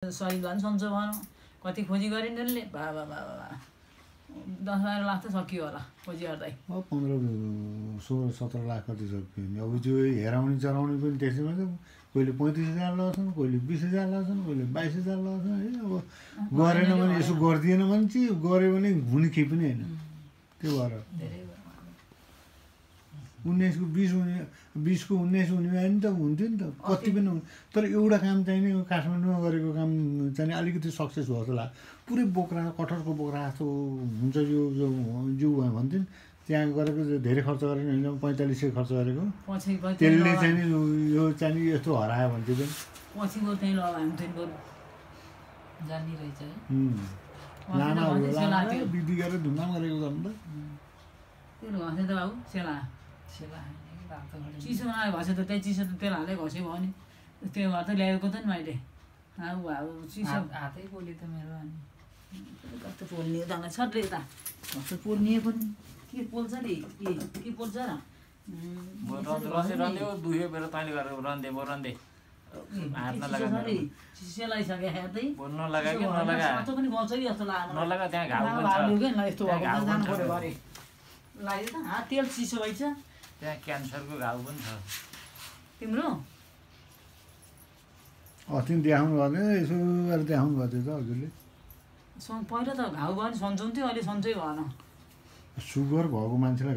सही भन् सन्चो भनौँ कति खोजी गरिन् उनले बा 10-12 लाख त सकियो होला खोजी गर्दै 15-16-17 लाख कति सक्यो नि अब त्यो हेराउने चलाउने पनि त्यसैमा त कहिले 35,000 लगाउँछन् कहिले 20,000 लगाउँछन् कहिले 22,000 लगाउँछन् है अब गरेन भने यसो गर्दिएन भने चाहिँ गऱ्यो भने हुने केही पनि हैन त्यो भएर 19 को 20 हुने 20 को 19 हुने भए नि त हुन्थ्यो नि त कति पनि तर एउटा काम चाहिँ नि काठमाडौँमा गरेको काम चाहिँ अलिकति सक्सेस भयो जस्तो लाग्यो पुरै बोक्रा कठरको बोक्रा जस्तो हुन्छ यो जो भन्थिन् त्यहाँ गरेको धेरै खर्च गरेन हैन 4500 खर्च गरेको त्यसले चाहिँ नि यो चाहिँ नि यस्तो हरायो भन्थ्यो पनि पछिको चाहिँ लगाउँथ्यो नि बरु जान्नी रहेछ है लामा होला बिबी गरेर धुमधाम गरेको गर्नु त त्यो घसे त बाबु सेला चिसो नआयो घसे त त्यही चिसो त तेल हाले घस्यो भयो नि त्यो भएर त ल्याएको त नि मैले चिसो हातै पोल्यो त मेरो अनि कस्तो पोल्ने दाना छ रे त कस्तो पोल्ने पनि के पोल्छ नि के पोल्छ र रन्दै दुख्यो बेला तैँले गरेर रन्दै हात नलगा सेलाइसक्यो हेर्दै नलगा कि नलगा साँचो पनि गउँछ कि जस्तो लाग्यो नलगा त्यहाँ घाउ पनि छ यस्तो जानु पर्यो गरे लाग्यो त हात तेल चिसो भइछ त्यहाँ क्यान्सरको घाउ पनि छ तिम्रो अस्ति देखाउनु भने यसो गरेर देखाउनु भयो त हजुरले पहिला त घाउ भयो नि सन्चो हुन्थ्यो अहिले सन्चै भएन सुगर भएको मान्छेलाई